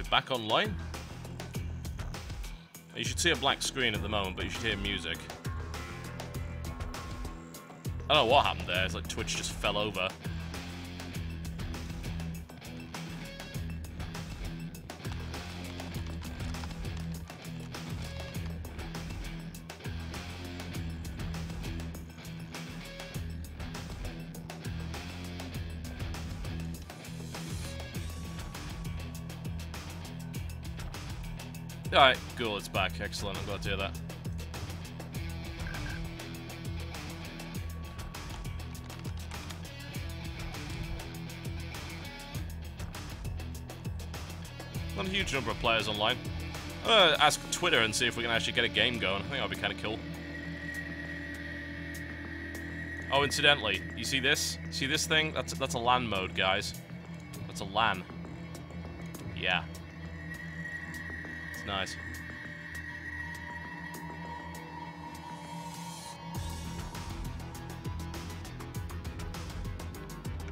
Wait, back online? You should see a black screen at the moment, but you should hear music. I don't know what happened there. It's like Twitch just fell over. Alright, cool, it's back. Excellent, I'm glad to hear that. Not a huge number of players online. I'm gonna ask Twitter and see if we can actually get a game going. I think that'd be kind of cool. Oh, incidentally, you see this? See this thing? That's a LAN mode, guys. That's a LAN. Yeah. It's nice.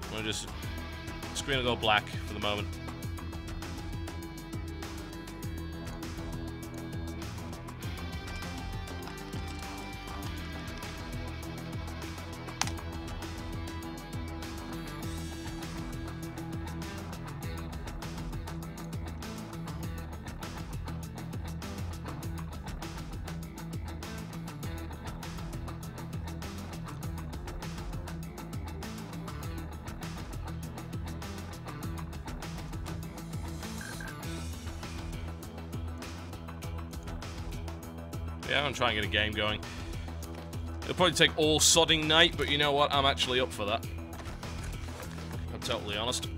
I'm gonna just... screen will go black for the moment. Yeah, I'm gonna try and get a game going. It'll probably take all sodding night, but you know what? I'm actually up for that. I'm totally honest.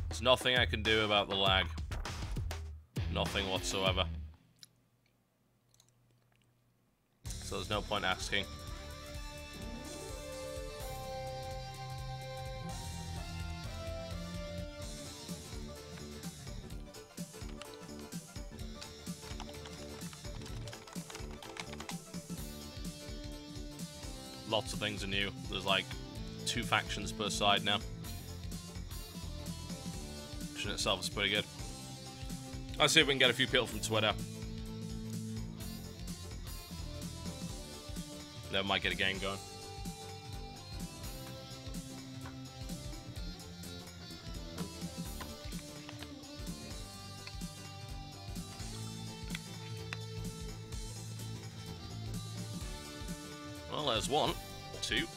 There's nothing I can do about the lag. Nothing whatsoever. So there's no point asking. Lots of things are new. There's like 2 factions per side now. Which in itself is pretty good. Let's see if we can get a few people from Twitter. Then we might get a game going. Well, there's 1, 2.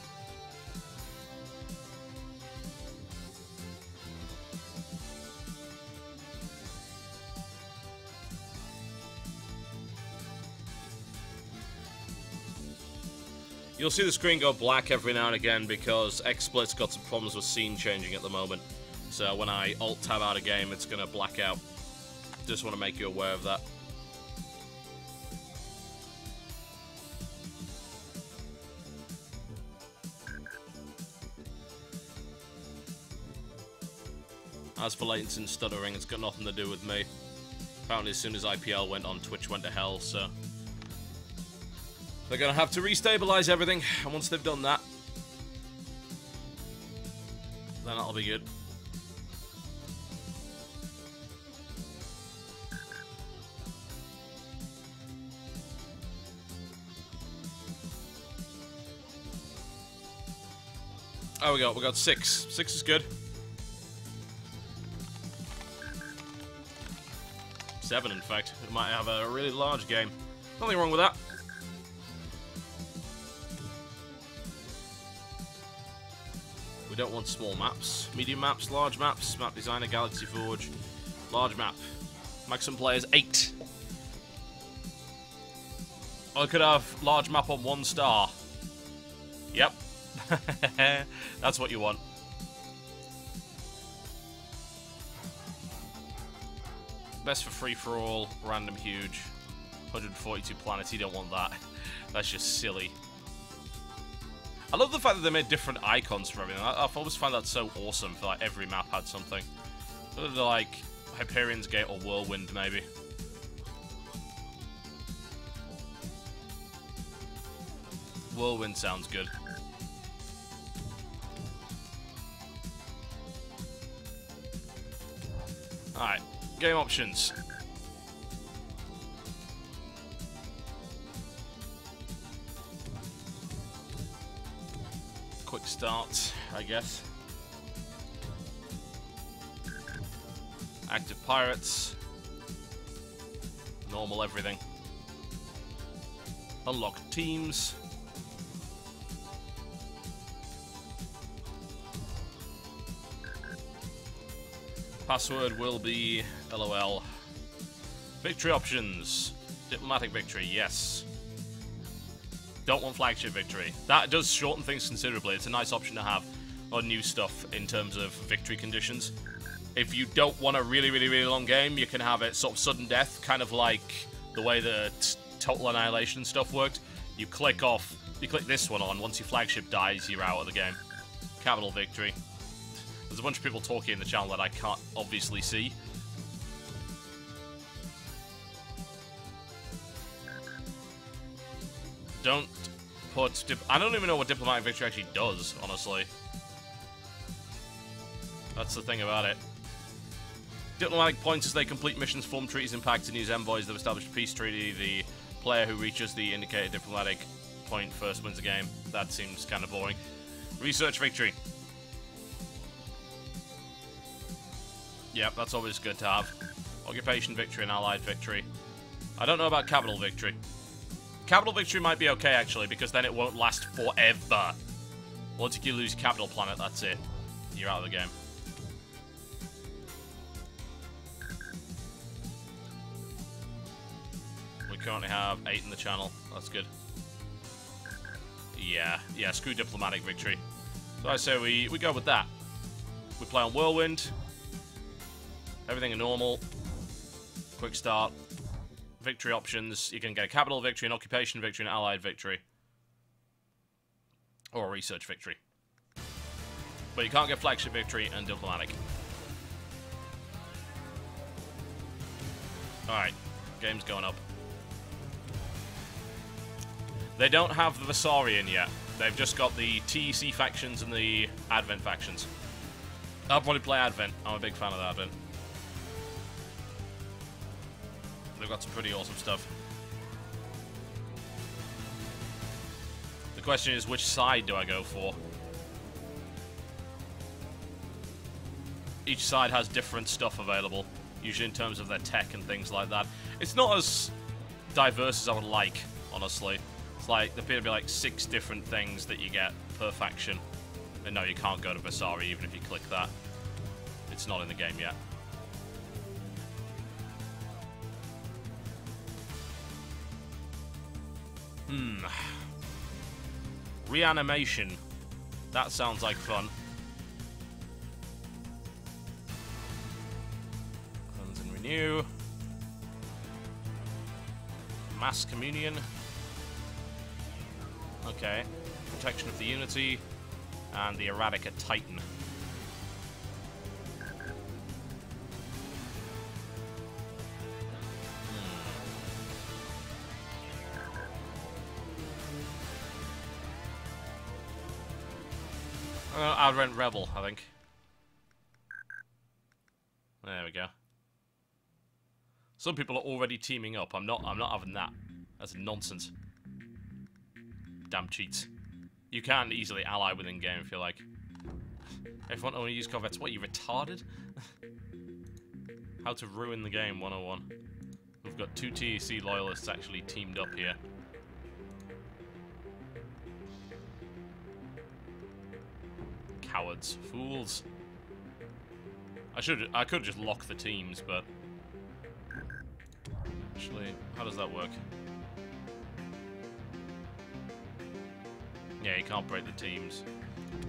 You'll see the screen go black every now and again because XSplit's got some problems with scene changing at the moment. So when I alt-tab out a game, it's going to black out. Just want to make you aware of that. As for latency and stuttering, it's got nothing to do with me. Apparently as soon as IPL went on, Twitch went to hell, so... they're gonna have to restabilize everything, and once they've done that, then that'll be good. Oh, we got 6. 6 is good. 7, in fact. It might have a really large game. Nothing wrong with that. We don't want small maps. Medium maps, large maps, map designer, Galaxy Forge. Large map. Maximum players, 8. I could have large map on 1 star. Yep. That's what you want. Best for free-for-all, random huge. 142 planets, you don't want that. That's just silly. I love the fact that they made different icons for everything. I've always found that so awesome, for like every map had something. Whether they're like Hyperion's Gate or Whirlwind, maybe. Whirlwind sounds good. Alright, game options. Quick start, I guess. Active pirates. Normal everything. Unlock teams. Password will be LOL. Victory options. Diplomatic victory, yes. Don't want flagship victory. That does shorten things considerably. It's a nice option to have on new stuff in terms of victory conditions. If you don't want a really, really, really long game, you can have it sort of sudden death, kind of like the way the Total Annihilation stuff worked. You click this one on, once your flagship dies, you're out of the game. Capital victory. There's a bunch of people talking in the channel that I can't obviously see. Don't put... I don't even know what diplomatic victory actually does, honestly. That's the thing about it. Diplomatic points as they complete missions, form treaties, impact, and use envoys that have established a peace treaty. The player who reaches the indicated diplomatic point first wins the game. That seems kind of boring. Research victory. Yep, that's always good to have. Occupation victory and allied victory. I don't know about capital victory. Capital victory might be okay, actually, because then it won't last forever. Once you lose your capital planet, that's it. You're out of the game. We currently have 8 in the channel. That's good. Yeah, screw diplomatic victory. So I say we go with that. We play on Whirlwind. Everything is normal. Quick start. Victory options. You can get a capital victory, an occupation victory, an allied victory. Or a research victory. But you can't get flagship victory and diplomatic. Alright. Game's going up. They don't have the Vasarian yet. They've just got the TEC factions and the Advent factions. I'll probably play Advent. I'm a big fan of the Advent. They've got some pretty awesome stuff. The question is, which side do I go for? Each side has different stuff available, usually in terms of their tech and things like that. It's not as diverse as I would like, honestly. It's like, there appear to be like 6 different things that you get per faction. And no, you can't go to Vasari even if you click that. It's not in the game yet. Reanimation. That sounds like fun. Cleanse and renew. Mass communion. Okay. Protection of the Unity. And the Eradicate Titan. I'll rent Rebel, I think. There we go. Some people are already teaming up. I'm not having that. That's nonsense. Damn cheats. You can easily ally within game if you like. Everyone only use corvettes. What, you retarded? How to ruin the game 101. We've got 2 TEC loyalists actually teamed up here. Cowards. Fools. I could just lock the teams, but... Actually, how does that work? Yeah, you can't break the teams.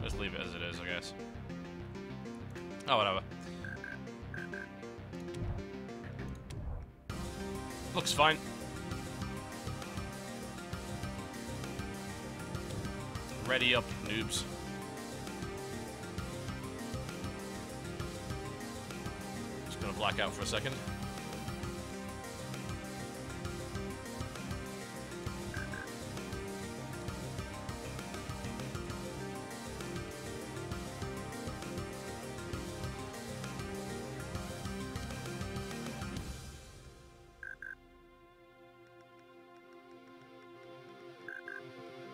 Let's leave it as it is, I guess. Oh, whatever. Looks fine. Ready up, noobs. Just gonna black out for a second.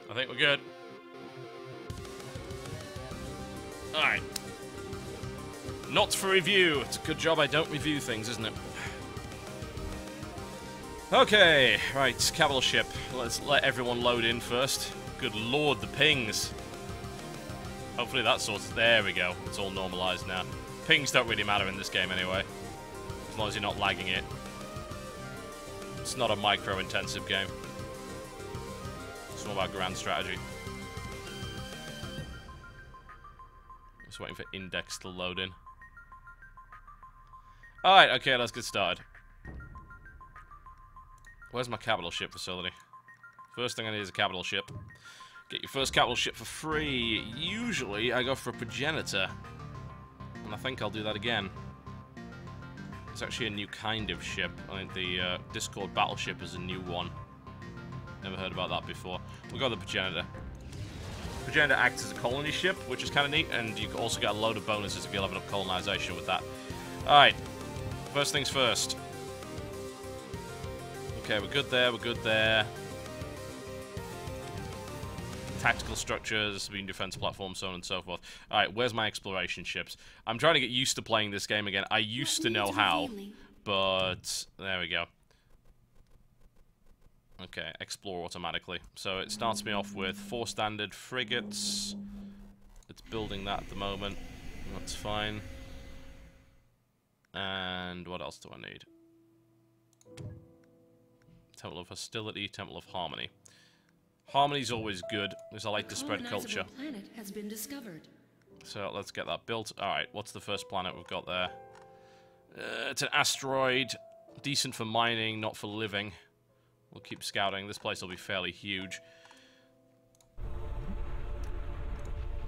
I think we're good. Alright. Not for review. It's a good job I don't review things, isn't it? Okay, right, capital ship. Let's let everyone load in first. Good lord, the pings. Hopefully that sorts. There we go. It's all normalized now. Pings don't really matter in this game anyway. As long as you're not lagging it. It's not a micro-intensive game. It's more about grand strategy. Just waiting for index to load in. Alright, okay, let's get started. Where's my capital ship facility? First thing I need is a capital ship. Get your first capital ship for free. Usually, I go for a progenitor. And I think I'll do that again. It's actually a new kind of ship. I think the Discord battleship is a new one. Never heard about that before. We'll go with the progenitor. Progenitor acts as a colony ship, which is kind of neat, and you also get a load of bonuses if you level up colonization with that. Alright, first things first. Okay, we're good there, we're good there. Tactical structures, beam defense platforms, so on and so forth. Alright, where's my exploration ships? I'm trying to get used to playing this game again. I used to know how, but there we go. Okay, explore automatically. So it starts me off with 4 standard frigates. It's building that at the moment. That's fine. And what else do I need? Temple of Hostility, Temple of Harmony. Harmony's always good, because I like to spread culture. Planet has been discovered. So let's get that built. Alright, what's the first planet we've got there? It's an asteroid. Decent for mining, not for living. We'll keep scouting. This place will be fairly huge.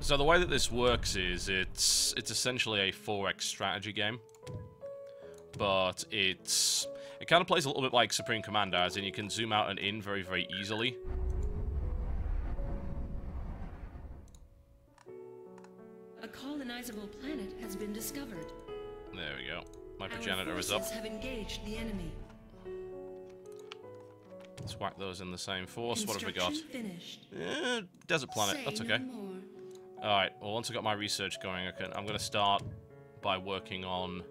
So the way that this works is it's essentially a 4x strategy game. But it kind of plays a little bit like Supreme Commander, as in you can zoom out and in very, very easily. A colonizable planet has been discovered. There we go. My progenitor is up. Have engaged the enemy. Let's whack those in the same force. What have we got? Finished. Desert planet. That's okay. No Alright, well, once I've got my research going, I'm going to start by working on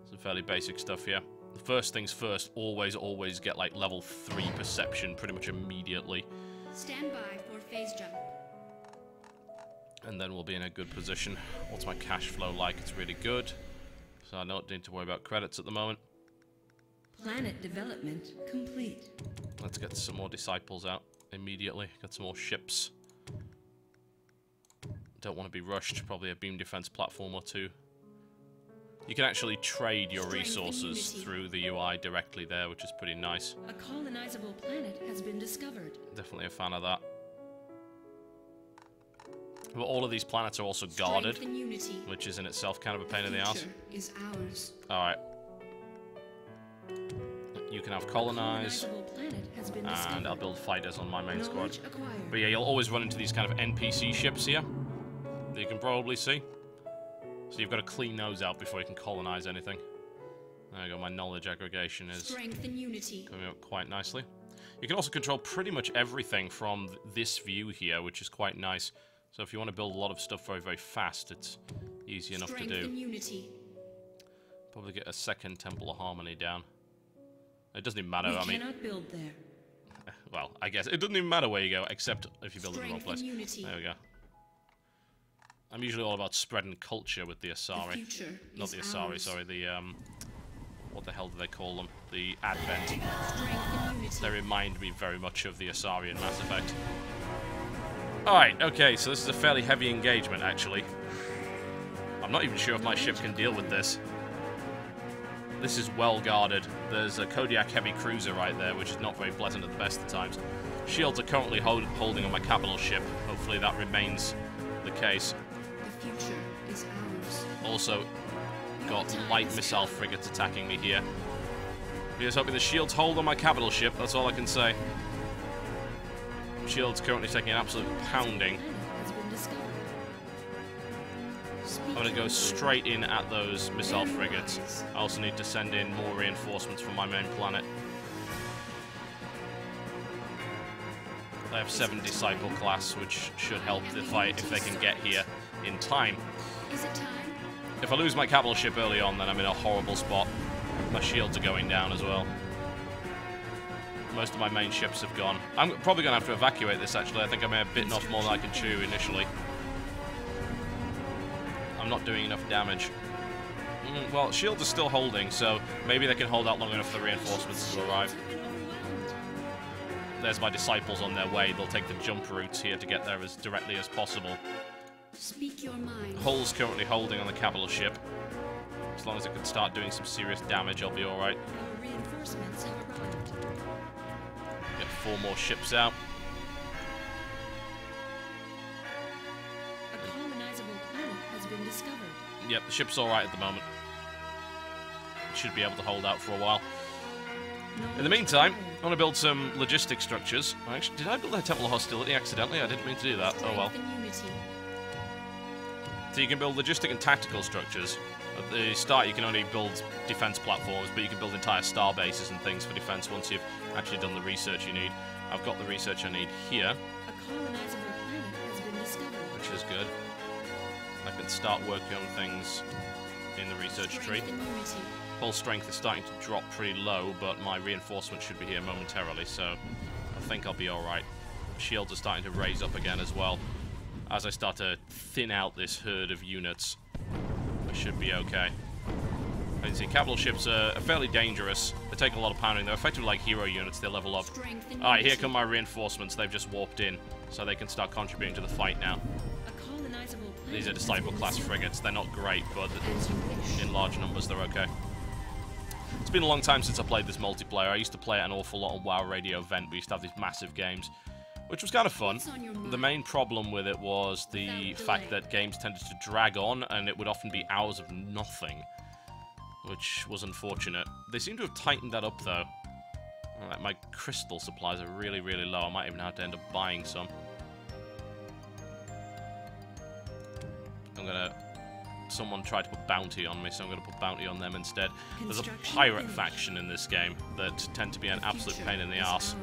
some fairly basic stuff here. The first things first, always get, like, level 3 perception pretty much immediately. Stand by for phase jump. And then we'll be in a good position. What's my cash flow like? It's really good. So I don't need to worry about credits at the moment. Planet development complete. Let's get some more disciples out immediately. Get some more ships. Don't want to be rushed. Probably a beam defense platform or 2. You can actually trade your resources through the UI directly there, which is pretty nice. A colonizable planet has been discovered. Definitely a fan of that. But all of these planets are also guarded, which is in itself kind of a pain in the ass. Is ours. Alright. You can have colonize, and I'll build fighters on my main squad. But yeah, you'll always run into these kind of NPC ships here that you can probably see. So you've got to clean those out before you can colonize anything. There you go, my knowledge aggregation is coming up quite nicely. You can also control pretty much everything from this view here, which is quite nice. So if you want to build a lot of stuff very, very fast, it's easy enough to do. Probably get a second Temple of Harmony down. It doesn't even matter, I mean... cannot build there. Well, I guess it doesn't even matter where you go, except if you build in the wrong place. There we go. I'm usually all about spreading culture with the Asari. Not the Asari, sorry, the, what the hell do they call them? The Advent. They remind me very much of the Asari in Mass Effect. Alright, okay, so this is a fairly heavy engagement, actually. I'm not even sure if my ship can deal with this. This is well guarded. There's a Kodiak heavy cruiser right there, which is not very pleasant at the best of times. Shields are currently holding on my capital ship. Hopefully that remains the case. The future is ours. Also, got light missile frigates attacking me here. Just hoping the shields hold on my capital ship, that's all I can say. Shields currently taking an absolute pounding. I'm going to go straight in at those missile frigates. I also need to send in more reinforcements from my main planet. I have 7 Disciple class, which should help the fight if they can get here in time. If I lose my capital ship early on, then I'm in a horrible spot. My shields are going down as well. Most of my main ships have gone. I'm probably going to have to evacuate this, actually. I think I may have bitten off more than I can chew initially. I'm not doing enough damage. Well, shields are still holding, so maybe they can hold out long enough for the reinforcements to arrive. There's my disciples on their way. They'll take the jump routes here to get there as directly as possible. Speak your mind. Hull's currently holding on the capital ship. As long as it can start doing some serious damage, I'll be alright. Our reinforcements have arrived. Get 4 more ships out. A colonizable planet has been discovered. Yep, the ship's alright at the moment. It should be able to hold out for a while. In the meantime, I want to build some logistic structures. Actually, did I build a Temple of Hostility accidentally? I didn't mean to do that. Oh well. So you can build logistic and tactical structures. At the start, you can only build defense platforms, but you can build entire star bases and things for defense once you've actually done the research you need. I've got the research I need here, A colonizable planet has been discovered. which is good. I can start working on things in the research tree. Hull strength is starting to drop pretty low, but my reinforcement should be here momentarily, so I think I'll be alright. Shields are starting to raise up again as well. As I start to thin out this herd of units, I should be okay. I can see capital ships are fairly dangerous. They take a lot of pounding. They're effectively like hero units. They level up. Alright, here come my reinforcements. They've just warped in, so they can start contributing to the fight now. These are Disciple class frigates. They're not great, but in large numbers they're okay. It's been a long time since I played this multiplayer. I used to play it an awful lot on WoW Radio Event. We used to have these massive games, which was kind of fun. The main problem with it was the fact that games tended to drag on, and it would often be hours of nothing, which was unfortunate. They seem to have tightened that up, though. Alright, my crystal supplies are really, really low. I might even have to end up buying some. Someone tried to put bounty on me, so I'm going to put bounty on them instead. There's a pirate faction in this game that tend to be an absolute pain in the arse.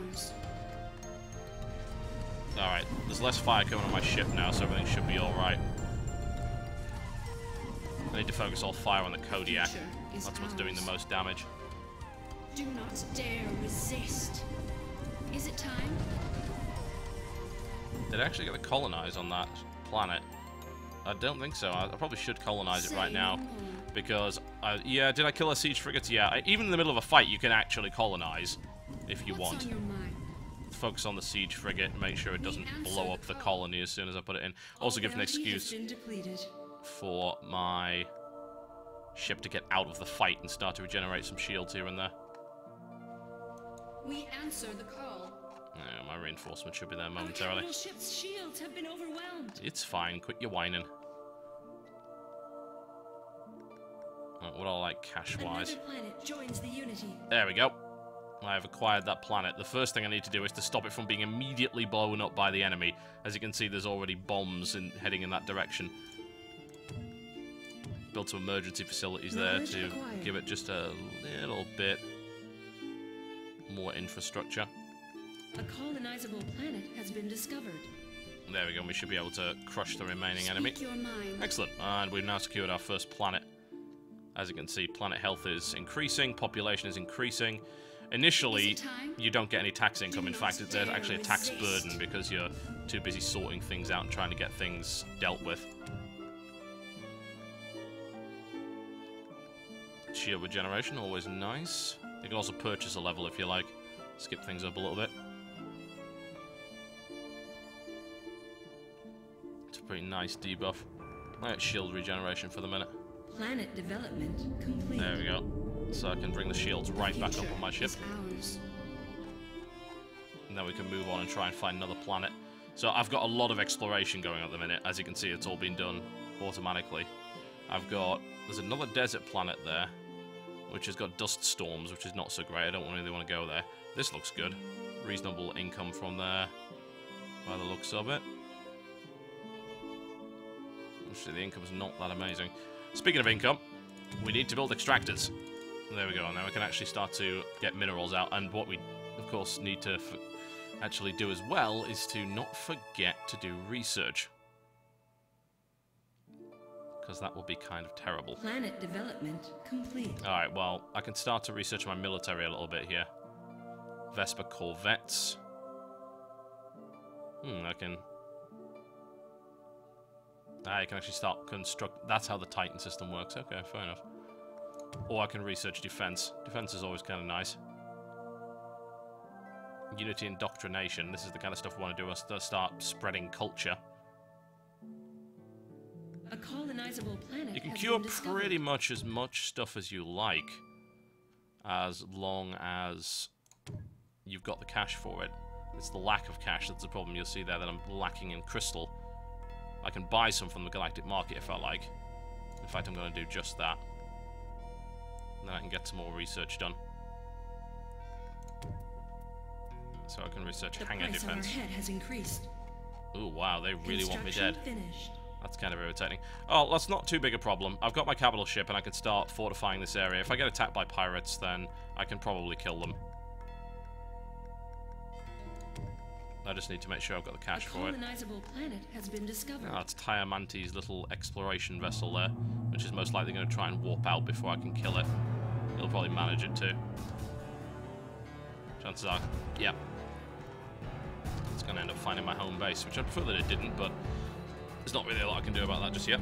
Alright, there's less fire coming on my ship now, so everything should be alright. I need to focus all fire on the Kodiak. That's what's doing the most damage. Do not dare resist. Is it time? Did I actually get to colonize on that planet? I don't think so. I probably should colonize it right now, because, yeah, did I kill a siege frigate? Yeah, even in the middle of a fight, you can actually colonize, if you want. Focus on the siege frigate and make sure it doesn't blow up the colony as soon as I put it in. Also give an excuse for my ship to get out of the fight and start to regenerate some shields here and there. We answer the call. Yeah, my reinforcement should be there momentarily. Our ship's shields have been overwhelmed. It's fine. Quit your whining. What do I like cash-wise? There we go. I have acquired that planet. The first thing I need to do is to stop it from being immediately blown up by the enemy. As you can see, there's already bombs heading in that direction. Built some emergency facilities there to give it just a little bit more infrastructure. A colonizable planet has been discovered. There we go, we should be able to crush the remaining enemy. Excellent, and we've now secured our first planet. As you can see, planet health is increasing, population is increasing. Initially, you don't get any tax income. In fact, there's actually a tax burden because you're too busy sorting things out and trying to get things dealt with. Shield regeneration, always nice. You can also purchase a level if you like. Skip things up a little bit. pretty nice debuff. I got shield regeneration for the minute. Planet development complete. There we go. So I can bring the shields right back up on my ship. And then we can move on and try and find another planet. So I've got a lot of exploration going on at the minute. As you can see, it's all been done automatically. There's another desert planet there, which has got dust storms, which is not so great. I don't really want to go there. This looks good. Reasonable income from there, by the looks of it. Actually, the income's not that amazing. Speaking of income, we need to build extractors. There we go. Now we can actually start to get minerals out. And what we, of course, need to actually do as well is to not forget to do research. Because that will be kind of terrible. Planet development complete. Alright, well, I can start to research my military a little bit here. Vesper corvettes. I can actually start construct. That's how the Titan system works. Okay, fair enough. Or I can research defense. Defense is always kind of nice. Unity indoctrination. This is the kind of stuff we want to do. Us to start spreading culture. A colonizable planet. You can cure pretty much as much stuff as you like, as long as you've got the cash for it. It's the lack of cash that's the problem. You'll see there that I'm lacking in crystal. I can buy some from the galactic market if I like. In fact, I'm going to do just that. And then I can get some more research done. So I can research hangar defense. The price on our head has increased. Ooh, wow, they really want me dead. Finished. That's kind of irritating. Oh, that's not too big a problem. I've got my capital ship and I can start fortifying this area. If I get attacked by pirates, then I can probably kill them. I just need to make sure I've got the cash for it. A colonizable planet has been discovered. Oh, that's Tiamanti's little exploration vessel there, which is most likely going to try and warp out before I can kill it. He'll probably manage it too. Chances are, yeah. It's going to end up finding my home base, which I prefer that it didn't, but there's not really a lot I can do about that just yet.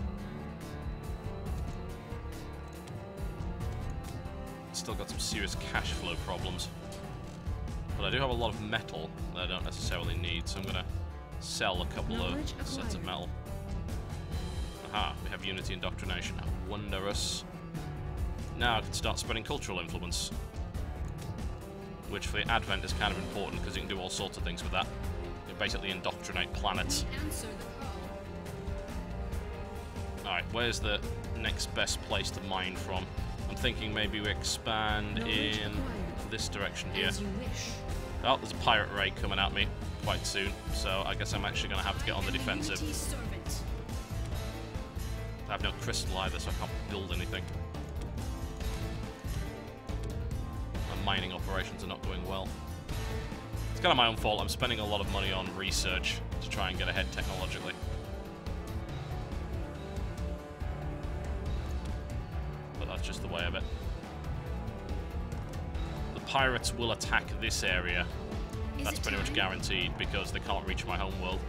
Still got some serious cash flow problems. But I do have a lot of metal that I don't necessarily need, so I'm going to sell a couple of sets of metal. Aha, we have Unity Indoctrination. Wondrous. Now I can start spreading cultural influence. Which for the Advent is kind of important, because you can do all sorts of things with that. You can basically indoctrinate planets. Alright, where's the next best place to mine from? I'm thinking maybe we expand in this direction here. Oh, there's a pirate raid coming at me quite soon, so I guess I'm actually going to have to get on the defensive. I have no crystal either, so I can't build anything. My mining operations are not going well. It's kind of my own fault. I'm spending a lot of money on research to try and get ahead technologically. But that's just the way of it. The pirates will attack this area. That's pretty much guaranteed because they can't reach my home world.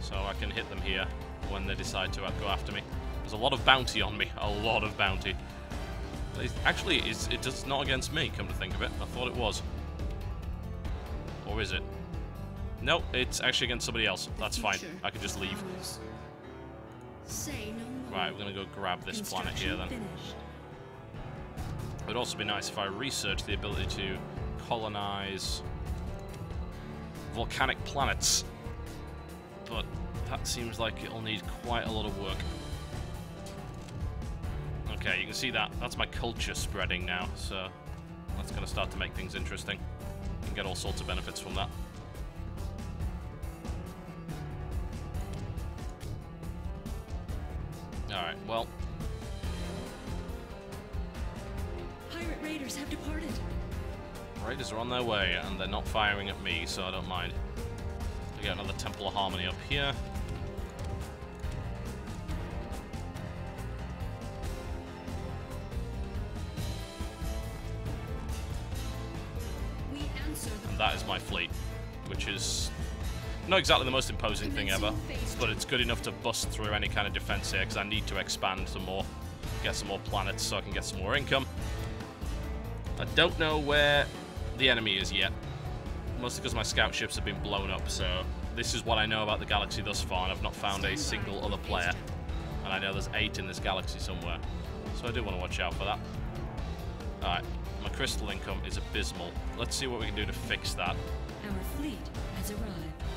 So I can hit them here when they decide to go after me. There's a lot of bounty on me. A lot of bounty. Actually, it's not against me, come to think of it. I thought it was. Or is it? No, it's actually against somebody else. That's fine. I can just leave. Right, we're going to go grab this planet here then. It would also be nice if I researched the ability to colonize volcanic planets. But that seems like it'll need quite a lot of work. Okay, you can see that. That's my culture spreading now, so that's going to start to make things interesting. You can get all sorts of benefits from that. Alright, well. Pirate raiders have departed. Raiders are on their way, and they're not firing at me, so I don't mind. We got another Temple of Harmony up here. And that is my fleet, which is not exactly the most imposing thing ever, but it's good enough to bust through any kind of defense here, because I need to expand some more, get some more planets so I can get some more income. I don't know where the enemy is yet, mostly because my scout ships have been blown up, so this is what I know about the galaxy thus far, and I've not found a single other player. And I know there's 8 in this galaxy somewhere. So I do want to watch out for that. Alright, my crystal income is abysmal. Let's see what we can do to fix that. Our fleet has arrived.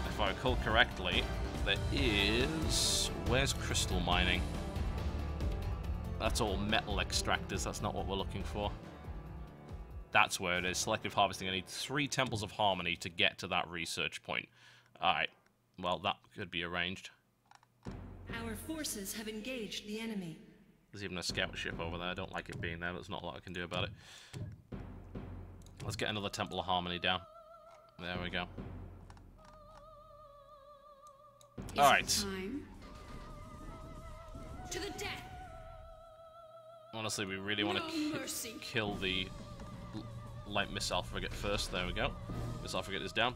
If I recall correctly, there is... Where's crystal mining? That's all metal extractors, that's not what we're looking for. That's where it is. Selective harvesting. I need 3 temples of harmony to get to that research point. Alright, well, that could be arranged. Our forces have engaged the enemy. There's even a scout ship over there. I don't like it being there, but there's not a lot I can do about it. Let's get another temple of harmony down. There we go. Alright. To the death. Honestly, we really want to kill the light missile frigate first. There we go. Missile frigate is down.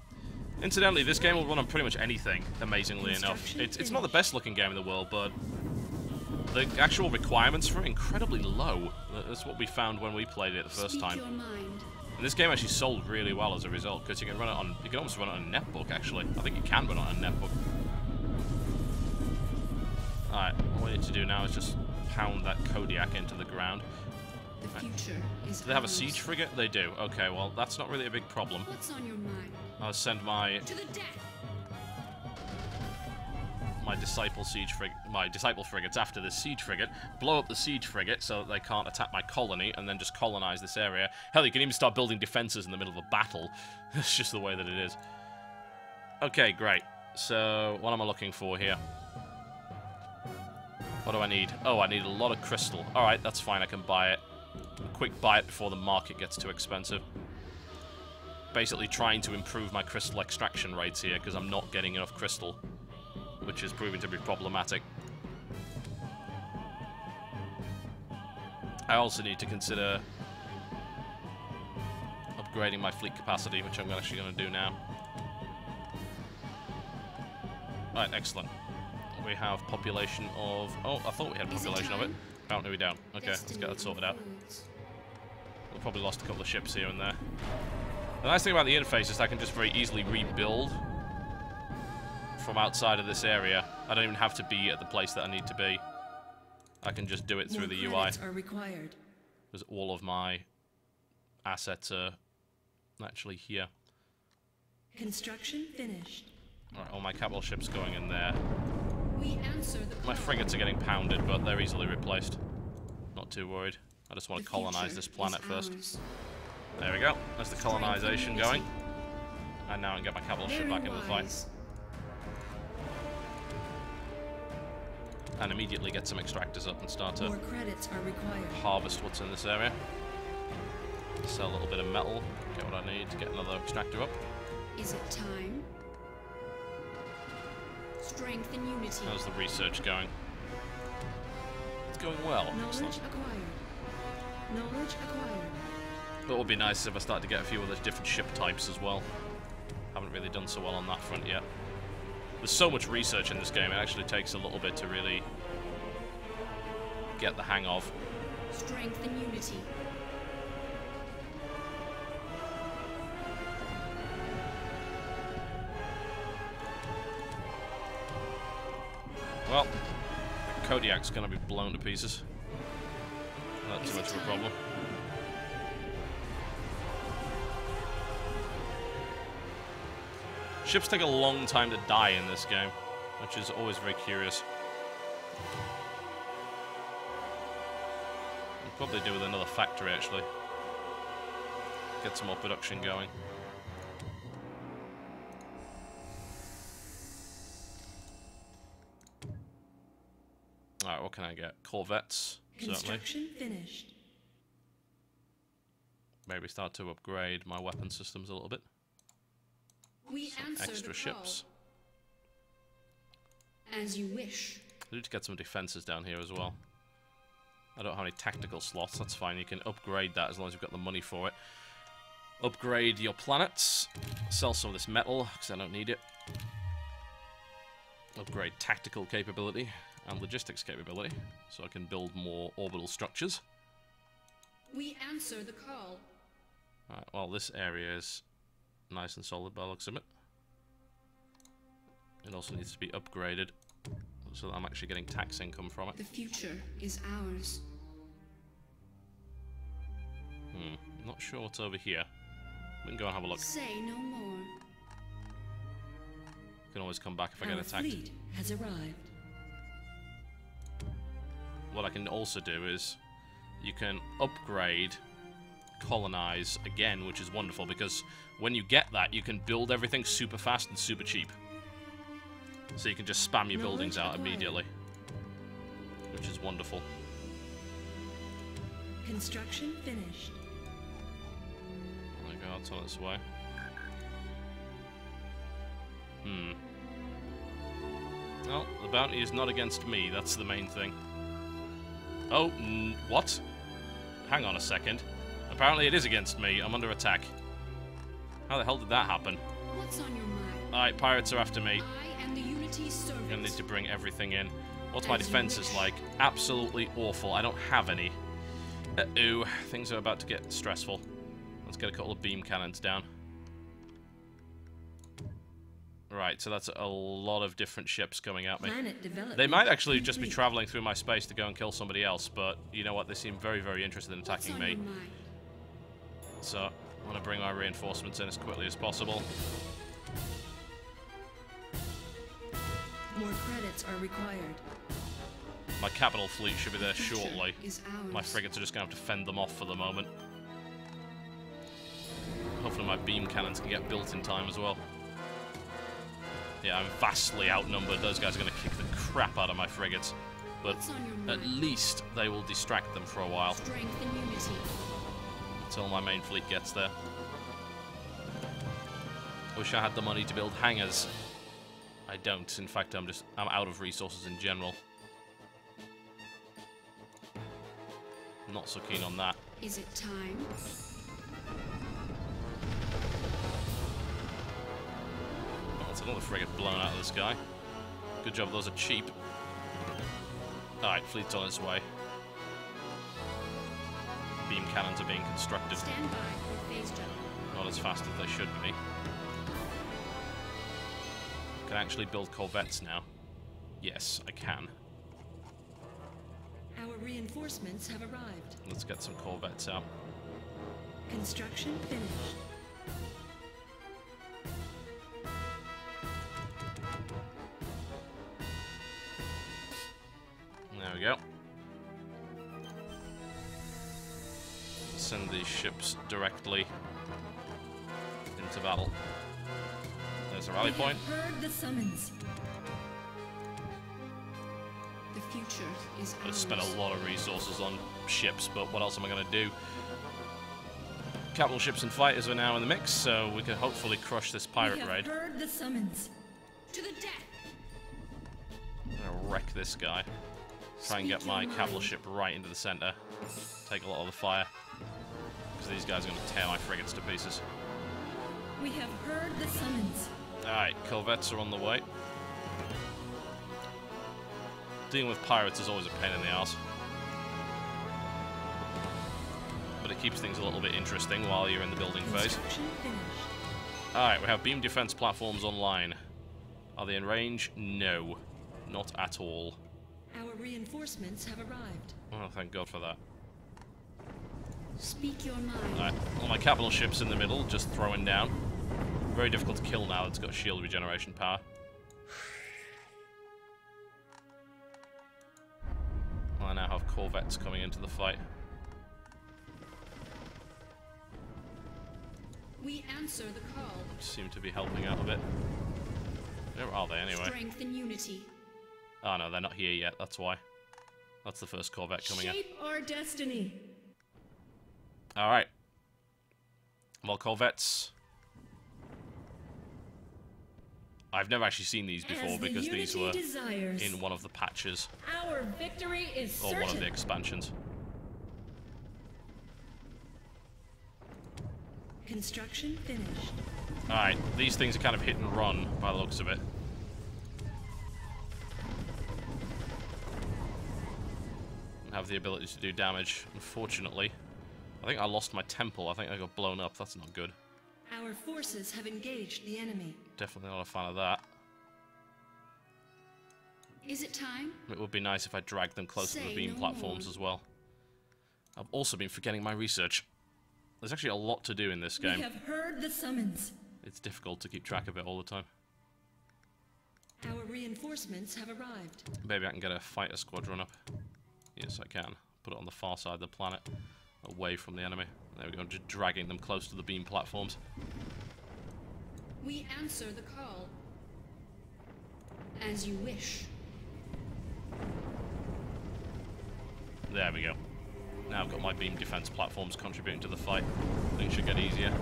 Incidentally, this game will run on pretty much anything, amazingly enough. It's not the best looking game in the world, but the actual requirements for it are incredibly low. That's what we found when we played it the first time. And this game actually sold really well as a result, because you can run it on, you can almost run it on a netbook, actually. I think you can run it on a netbook. Alright, what we need to do now is just pound that Kodiak into the ground. The future is Do they have a siege frigate? They do. Okay, well, that's not really a big problem. What's on your mind? I'll send my disciple frigates after this siege frigate, blow up the siege frigate so that they can't attack my colony, and then just colonize this area. Hell, you can even start building defenses in the middle of a battle. It's just the way that it is. Okay, great. So, what am I looking for here? What do I need? Oh, I need a lot of crystal. Alright, that's fine, I can buy it. A quick buy it before the market gets too expensive. Basically trying to improve my crystal extraction rates here, because I'm not getting enough crystal, which is proving to be problematic. I also need to consider upgrading my fleet capacity, which I'm actually going to do now. Right, excellent. We have population of... Oh, I thought we had population of it. Apparently we don't. Okay, let's get that sorted out. We've probably lost a couple of ships here and there. The nice thing about the interface is I can just very easily rebuild from outside of this area. I don't even have to be at the place that I need to be. I can just do it through the UI. Because all of my assets are actually here. Construction finished. Alright, all my capital ships going in there. We answer the My frigates are getting pounded, but they're easily replaced. Not too worried. I just want to colonize this planet first. There we go. There's the colonization going. And now I can get my capital ship back into the fight. And immediately get some extractors up and start to harvest what's in this area. Sell a little bit of metal. Get what I need to get another extractor up. Is it time? Strength and unity. How's the research going? It's going well. Knowledge acquired. Knowledge acquired. What would be nice is if I started to get a few of those different ship types as well. Haven't really done so well on that front yet. There's so much research in this game, it actually takes a little bit to really get the hang of. Strength and unity. Well, the Kodiak's gonna be blown to pieces. Not too much of a problem. Ships take a long time to die in this game, which is always very curious. We'll probably do with another factory, actually. Get some more production going. Alright, what can I get? Corvettes, certainly. Construction finished. Maybe start to upgrade my weapon systems a little bit. We answer Extra the ships. call. As you wish. I need to get some defenses down here as well. I don't have any tactical slots, that's fine. You can upgrade that as long as you've got the money for it. Upgrade your planets. Sell some of this metal, because I don't need it. Upgrade tactical capability and logistics capability, so I can build more orbital structures. We answer the call. Alright, well, this area is nice and solid by the looks of it. It also needs to be upgraded so that I'm actually getting tax income from it. The future is ours. Not sure what's over here. We can go and have a look. Say no more. Can always come back if I get Our attacked. fleet has arrived. What I can also do is you can upgrade colonize again, which is wonderful because when you get that, you can build everything super fast and super cheap. So you can just spam your buildings out immediately, which is wonderful. Construction finished. Oh my god, it's on its way. Well, the bounty is not against me, that's the main thing. Oh, what? Hang on a second. Apparently it is against me. I'm under attack. How the hell did that happen? What's on your mind? Alright, pirates are after me. I am the Unity's servant. I'm gonna need to bring everything in. What's my defenses like? Absolutely awful. I don't have any. Uh-oh. Things are about to get stressful. Let's get a couple of beam cannons down. Right, so that's a lot of different ships coming at me. They might actually just be traveling through my space to go and kill somebody else, but you know what? They seem very, very interested in attacking me. So I want to bring my reinforcements in as quickly as possible. More credits are required. My capital fleet should be there shortly. Is ours. My frigates are just going to have to fend them off for the moment. Hopefully my beam cannons can get built in time as well. Yeah, I'm vastly outnumbered. Those guys are going to kick the crap out of my frigates. But at least they will distract them for a while. Strength and unity. Until my main fleet gets there. Wish I had the money to build hangars. I don't. In fact, I'm out of resources in general. Not so keen on that. Is it time? Oh, that's another frigate blown out of the sky. Good job, those are cheap. Alright, fleet's on its way. Beam cannons are being constructed. Stand by for phase jump. Not as fast as they should be. Can I actually build corvettes now? Yes, I can. Our reinforcements have arrived. Let's get some corvettes out. Construction finished. There we go. Send these ships directly into battle. There's a rally point. Heard the summons. The future is I've ours. spent a lot of resources on ships, but what else am I going to do? Capital ships and fighters are now in the mix, so we can hopefully crush this pirate raid. Heard the summons. To the death. I'm going to wreck this guy. Try and get my capital ship right into the center. Take a lot of the fire. Because these guys are going to tear my frigates to pieces. We have heard the summons. Alright, corvettes are on the way. Dealing with pirates is always a pain in the ass. But it keeps things a little bit interesting while you're in the building phase. Construction finished. Alright, we have beam defense platforms online. Are they in range? No. Not at all. Our reinforcements have arrived. Oh, thank God for that. Speak your mind. Alright, all my capital ships in the middle, just throwing down. Very difficult to kill now, it's got shield regeneration power. I now have corvettes coming into the fight. We answer the call. Seem to be helping out a bit. Where are they anyway? Strength and unity. Oh no, they're not here yet, that's why. That's the first corvette coming in. Shape our destiny. Alright. Well, corvettes. I've never actually seen these before because these were in one of the patches. Our victory is or one of the expansions. Construction finished. Alright, these things are kind of hit and run by the looks of it. Have the ability to do damage. Unfortunately, I think I lost my temple. I think I got blown up. That's not good. Our forces have engaged the enemy. Definitely not a fan of that. Is it time? It would be nice if I dragged them close to the Say beam no platforms more. as well. I've also been forgetting my research. There's actually a lot to do in this game. We have heard the summons. It's difficult to keep track of it all the time. Our reinforcements have arrived. Maybe I can get a fighter squadron up. Yes, I can. Put it on the far side of the planet, away from the enemy. There we go, just dragging them close to the beam platforms. We answer the call. As you wish. There we go. Now I've got my beam defense platforms contributing to the fight. Things should get easier.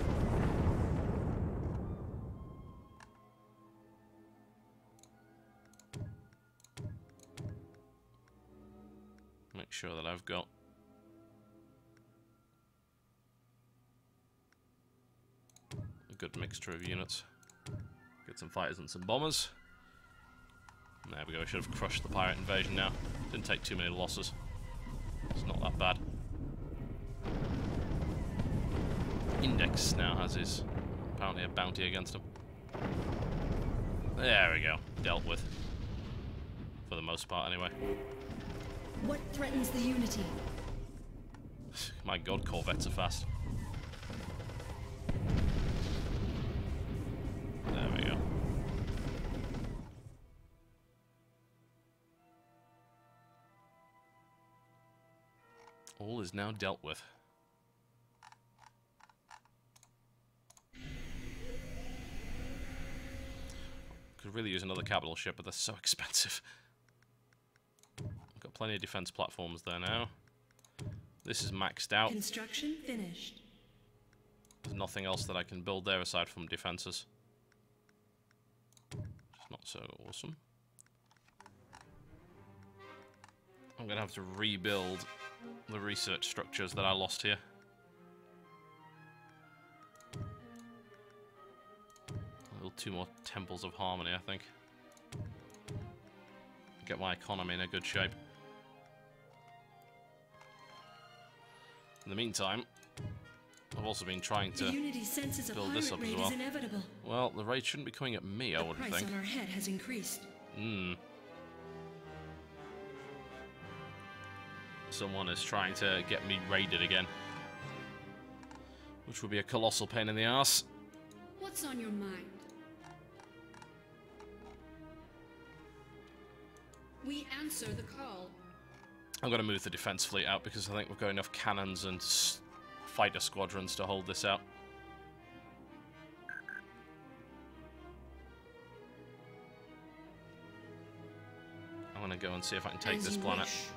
Make sure that I've got a good mixture of units. Get some fighters and some bombers. There we go, I should have crushed the pirate invasion now. Didn't take too many losses. It's not that bad. Index now has his, apparently, a bounty against him. There we go. Dealt with. For the most part, anyway. What threatens the unity? My god, corvettes are fast. There we go. All is now dealt with. Could really use another capital ship, but they're so expensive. I've got plenty of defense platforms there now. This is maxed out. Construction finished. There's nothing else that I can build there aside from defenses. It's not so awesome. I'm gonna have to rebuild the research structures that I lost here. Two more temples of harmony, I think. Get my economy in a good shape. In the meantime, I've also been trying to Unity senses a build this pirate up as raid well. is inevitable. Well, the raid shouldn't be coming at me, I The wouldn't price think. on our head has increased. Someone is trying to get me raided again, which would be a colossal pain in the ass. What's on your mind? We answer the call. I'm going to move the defense fleet out because I think we've got enough cannons and fighter squadrons to hold this out. I'm going to go and see if I can take As this you planet. wish.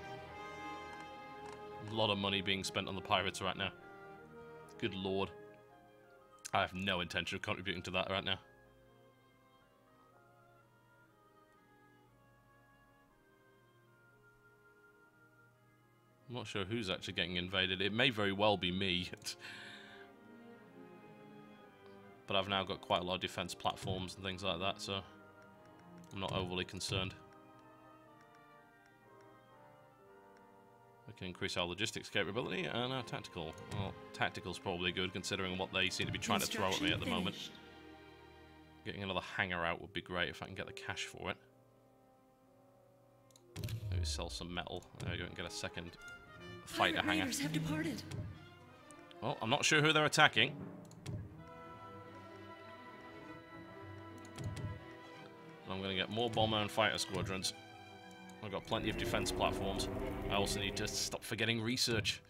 A lot of money being spent on the pirates right now. Good lord. I have no intention of contributing to that right now. I'm not sure who's actually getting invaded. It may very well be me. But I've now got quite a lot of defense platforms and things like that, so I'm not overly concerned. We can increase our logistics capability and our tactical. Well, tactical's probably good considering what they seem to be trying to throw at me at the moment. Finished. Getting another hangar out would be great if I can get the cash for it. Maybe sell some metal. There we go, and get a second fighter Pirate hangar. raiders have departed. Well, I'm not sure who they're attacking. I'm going to get more bomber and fighter squadrons. I've got plenty of defense platforms. I also need to stop forgetting research.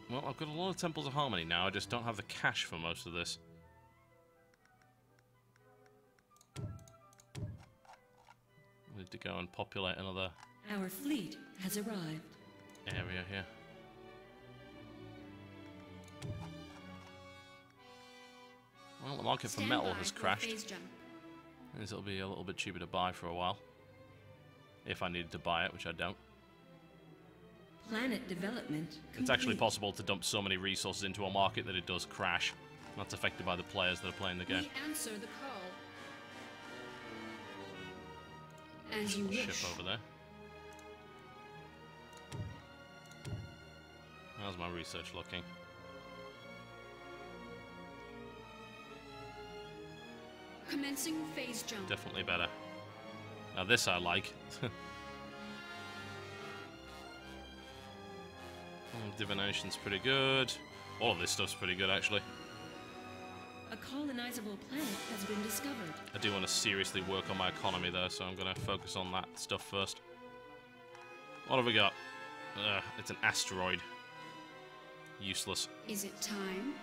Well, I've got a lot of temples of harmony now. I just don't have the cash for most of this. I need to go and populate another Our fleet has arrived. area here. Well, the market for Stand metal by has for a crashed. phase jump. Means it'll be a little bit cheaper to buy for a while. If I needed to buy it, which I don't. Planet development It's actually complete. possible to dump so many resources into a market that it does crash. That's affected by the players that are playing the game. We answer the call. As you Ship wish. over there. How's my research looking? Commencing phase jump. Definitely better. Now this I like. Divination's pretty good. All of this stuff's pretty good, actually. A colonizable planet has been discovered. I do want to seriously work on my economy, though, so I'm going to focus on that stuff first. What have we got? It's an asteroid. Useless. Is it time?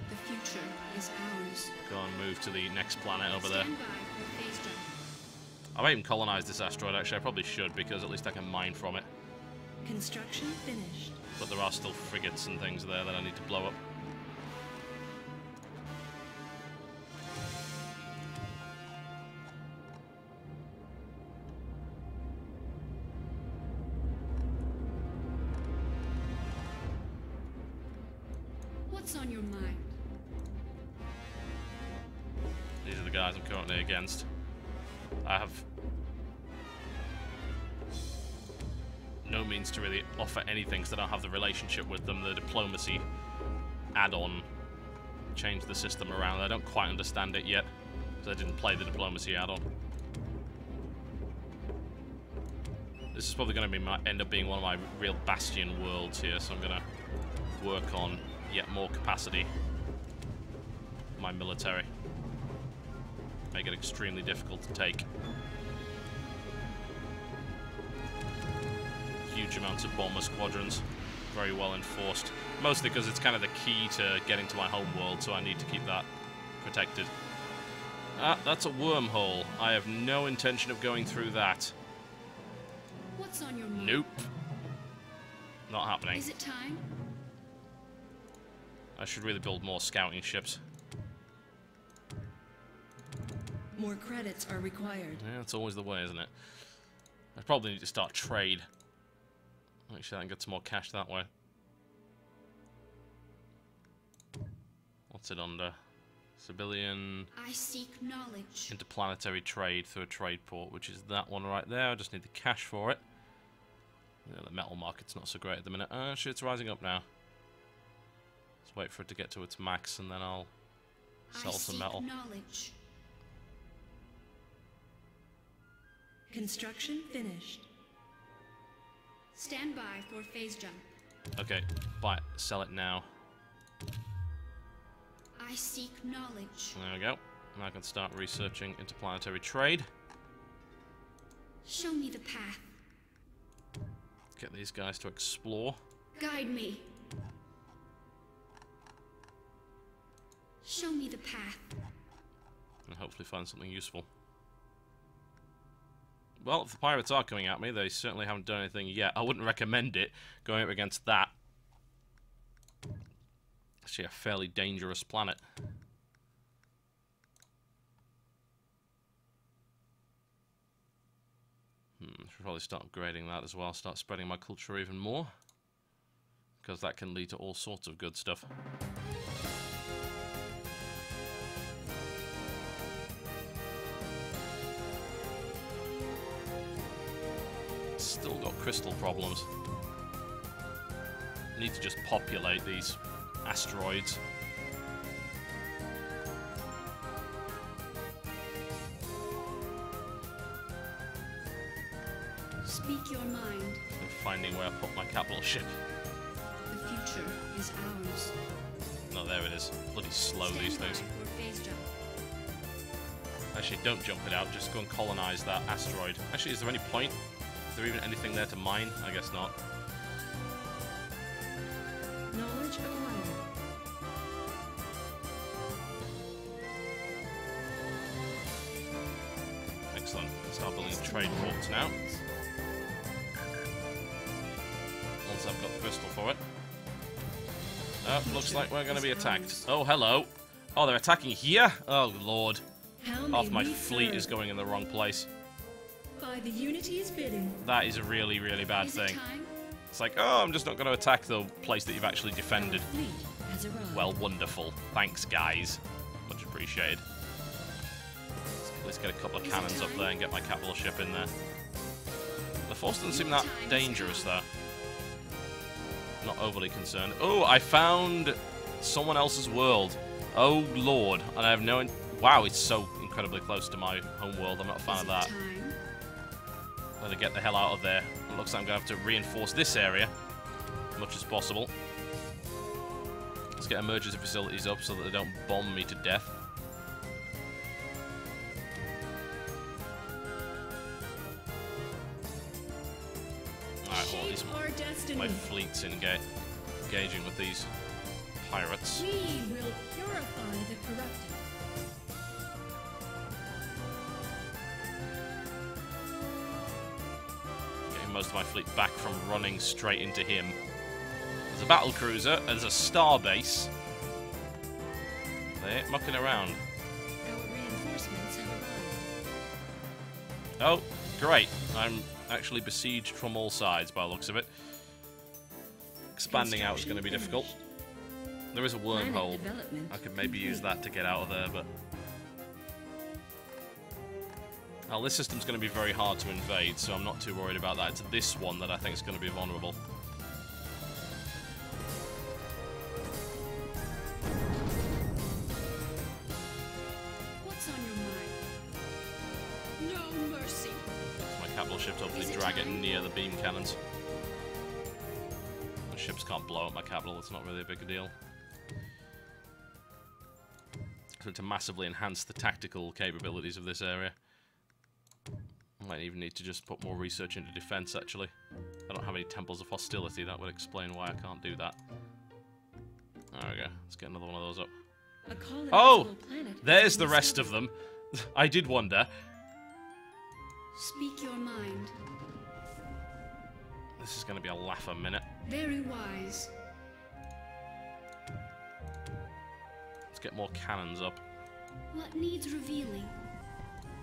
The future is ours. Go and move to the next planet over there. Stand by for phase jump. I might even colonize this asteroid, actually. I probably should, because at least I can mine from it. Construction finished. But there are still frigates and things there that I need to blow up. What's on your mind? These are the guys I'm currently against. I have no means to really offer anything because I don't have the relationship with them. The diplomacy add-on changed the system around. I don't quite understand it yet because I didn't play the diplomacy add-on. This is probably going to end up being one of my real bastion worlds here, so I'm going to work on yet more capacity for my military. Make it extremely difficult to take. Huge amounts of bomber squadrons, very well enforced. Mostly because it's kind of the key to getting to my home world, so I need to keep that protected. Ah, that's a wormhole. I have no intention of going through that. What's on your mind? Nope. Not happening. Is it time? I should really build more scouting ships. More credits are required. Yeah, that's always the way, isn't it? I probably need to start trade. Make sure I can get some more cash that way. What's it under? Civilian. I seek knowledge. Interplanetary trade through a trade port, which is that one right there. I just need the cash for it. Yeah, the metal market's not so great at the minute. Actually, it's rising up now. Let's wait for it to get to its max, and then I'll sell some metal. Knowledge. Construction finished. Stand by for phase jump. Okay, buy it, sell it now. I seek knowledge. There we go. Now I can start researching interplanetary trade. Show me the path. Get these guys to explore. Guide me. Show me the path. And hopefully find something useful. Well, if the pirates are coming at me, they certainly haven't done anything yet. I wouldn't recommend it, going up against that. Actually, a fairly dangerous planet. Should probably start upgrading that as well. Start spreading my culture even more. Because that can lead to all sorts of good stuff. Still got crystal problems. Need to just populate these asteroids. Speak your mind. And finding where I put my capital ship. The future is ours. No, there it is. Bloody slow, Stand these by things. for phase jump. Actually, don't jump it out. Just go and colonize that asteroid. Actually, is there any point? Is there even anything there to mine? I guess not. Knowledge acquired. Excellent. Start building trade ports now. Once I've got the crystal for it. Looks like we're going to be attacked. Oh, hello. Oh, they're attacking here? Oh, Lord. Half my fleet is going in the wrong place. By the unity's bidding. That is a really, really bad Is it thing. time? It's like, oh, I'm just not going to attack the place that you've actually defended. Our fleet has arrived. Well, wonderful. Thanks, guys. Much appreciated. Let's get a couple of cannons up there and get my capital ship in there. The force doesn't seem that dangerous, though. Not overly concerned. Oh, I found someone else's world. Oh, Lord. And I have no Wow, it's so incredibly close to my home world. I'm not a fan of that. Time? Better get the hell out of there. It looks like I'm going to have to reinforce this area as much as possible. Let's get emergency facilities up so that they don't bomb me to death. Alright, well, these my fleet's engaging with these pirates. We will purify the corrupted. Getting most of my fleet back from running straight into him. There's a battle cruiser, there's a star base. They ain't mucking around. Our reinforcements have arrived. Oh, great. I'm actually besieged from all sides by the looks of it. Expanding out is going to be difficult. There is a wormhole. I could maybe use that to get out of there, but... Well, this system's going to be very hard to invade, so I'm not too worried about that. It's this one that I think is going to be vulnerable. What's on your mind? No mercy. My capital ship to hopefully drag it near the beam cannons. The ships can't blow up my capital, it's not really a big deal. So to massively enhance the tactical capabilities of this area, I might even need to just put more research into defense, actually. I don't have any temples of hostility, that would explain why I can't do that. There we go, let's get another one of those up. A colonizable Oh! planet There's the rest of them. I did wonder. Speak your mind. This is going to be a laugh a minute. Very wise. Let's get more cannons up. What needs revealing?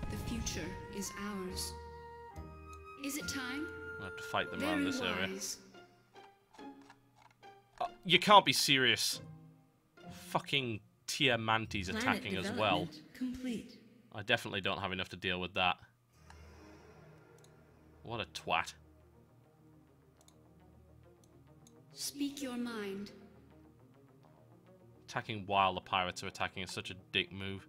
The future is ours. Is it time? I have to fight them Very around this area. wise. You can't be serious. Fucking Tiamanti's planet attacking as well. development complete. I definitely don't have enough to deal with that. What a twat. Speak your mind. Attacking while the pirates are attacking is such a dick move.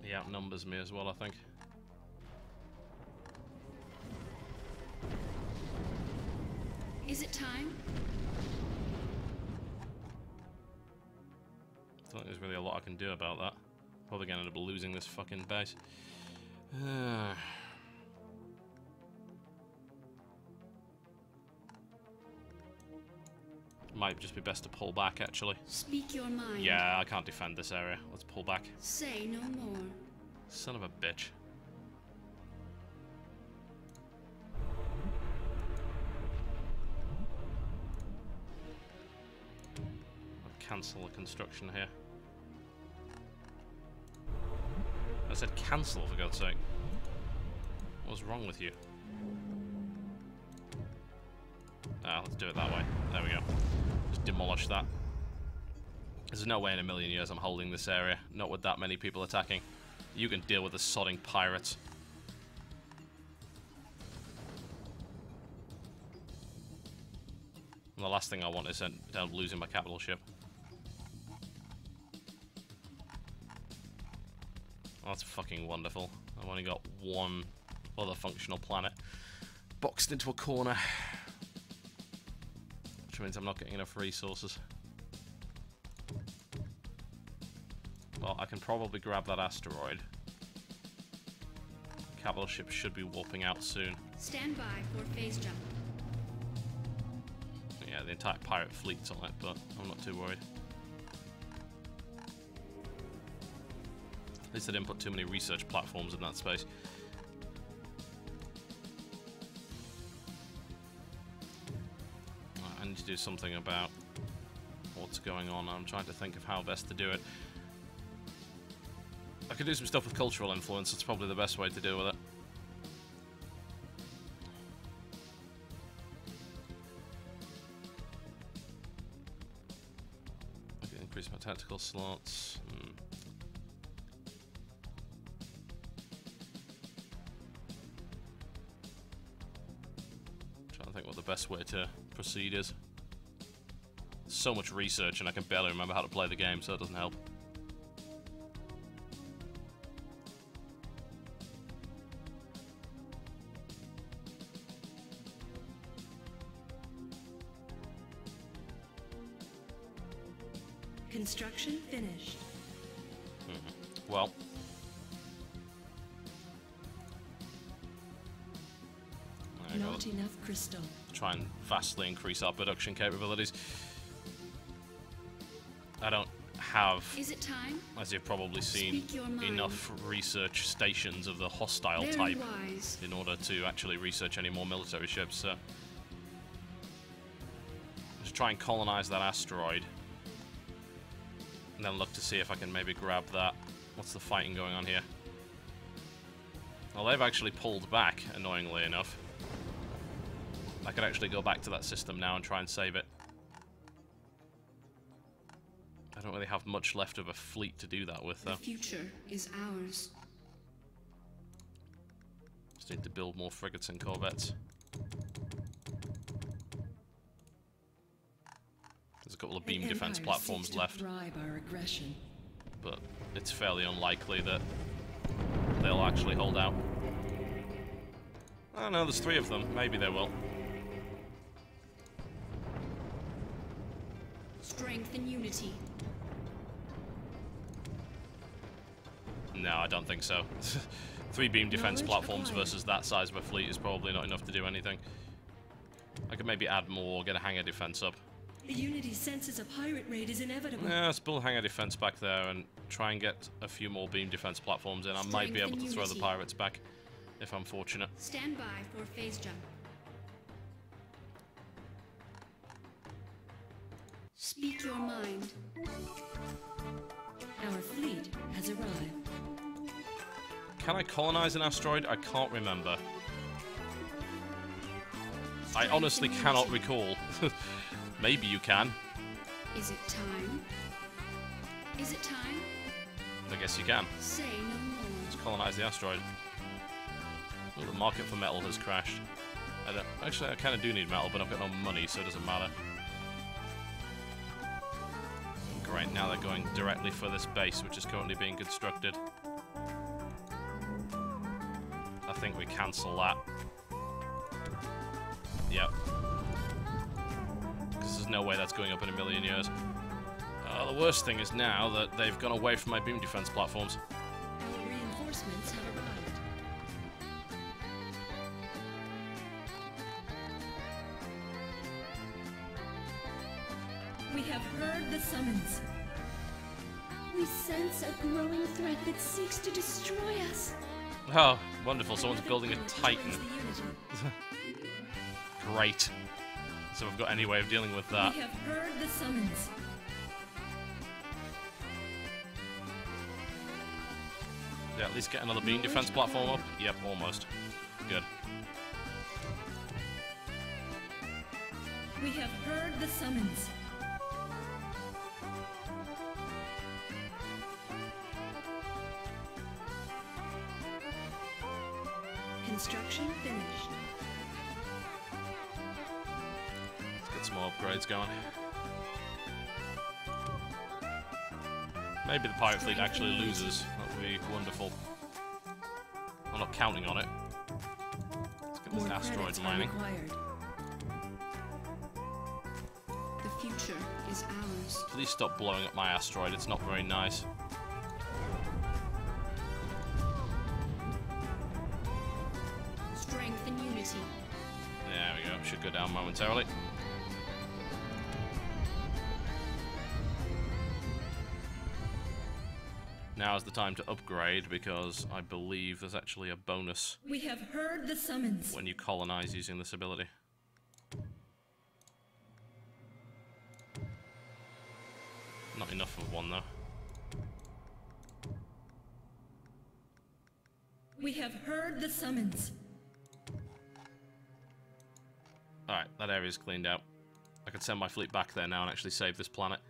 He outnumbers me as well, I think. Is it time? I don't think there's really a lot I can do about that. Probably gonna end up losing this fucking base. Might just be best to pull back, actually. Speak your mind. Yeah, I can't defend this area. Let's pull back. Say no more. Son of a bitch. I'll cancel the construction here. I said cancel, for God's sake. What's wrong with you? Ah, let's do it that way. There we go. Just demolish that. There's no way in a million years I'm holding this area. Not with that many people attacking. You can deal with the sodding pirates. And the last thing I want is end up losing my capital ship. That's fucking wonderful. I've only got one other functional planet boxed into a corner. Which means I'm not getting enough resources. Well, I can probably grab that asteroid. Capital ship should be warping out soon. Stand by for phase jump. Yeah, the entire pirate fleet's on it, but I'm not too worried. At least I didn't put too many research platforms in that space. I need to do something about what's going on. I'm trying to think of how best to do it. I could do some stuff with cultural influence. It's probably the best way to deal with it. I can increase my tactical slots. best way to proceed is. So much research and I can barely remember how to play the game, so it doesn't help. Construction finished. Well, Not enough crystal. try and vastly increase our production capabilities. I don't have, Is it time? as you've probably seen, Speak your mind. enough research stations of the hostile Very type wise. in order to actually research any more military ships, so just try and colonize that asteroid and then look to see if I can maybe grab that. What's the fighting going on here? Well, they've actually pulled back, annoyingly enough. I could actually go back to that system now and try and save it. I don't really have much left of a fleet to do that with, though. The future is ours. Just need to build more frigates and corvettes. There's a couple of beam defense platforms left, Bribe our aggression. but it's fairly unlikely that they'll actually hold out. Oh no, there's 3 of them. Maybe they will. Strength and unity. No, I don't think so. 3 beam defense Knowledge platforms acquired. versus that size of a fleet is probably not enough to do anything. I could maybe add more, get a hangar defense up. The Unity senses a pirate raid is inevitable. Yeah, let's build hangar defense back there and try and get a few more beam defense platforms in. I might be Strength able to and throw the unity. pirates back if I'm fortunate. Stand by for phase jump. Speak your mind. Our fleet has arrived. Can I colonize an asteroid? I can't remember. I Strength honestly and cannot unity. recall. Maybe you can. Is it time? Is it time? I guess you can. Say no more. Let's colonize the asteroid. Oh, the market for metal has crashed. Actually, I kind of do need metal, but I've got no money, so it doesn't matter. Great, now they're going directly for this base, which is currently being constructed. I think we cancel that. Yep. Because there's no way that's going up in a million years. The worst thing is now that they've gone away from my beam defense platforms. Our reinforcements have arrived. We have heard the summons. We sense a growing threat that seeks to destroy us. Oh, wonderful. Someone's building a Titan. Joins the Unity. Great. So we've got any way of dealing with that. We have heard the summons. Yeah, at least get another beam defense platform up. Yep, almost. Good. We have heard the summons. Construction finished. Let's get some more upgrades going. Maybe the pirate fleet actually loses. That would be wonderful. I'm not counting on it. Let's get this More asteroid credits are mining. required. The future is ours. Please stop blowing up my asteroid. It's not very nice. Strength and unity. There we go. Should go down momentarily. Now is the time to upgrade because I believe there's actually a bonus We have heard the summons. when you colonize using this ability. Not enough of one though. We have heard the summons. Alright, that area's cleaned out. I could send my fleet back there now and actually save this planet.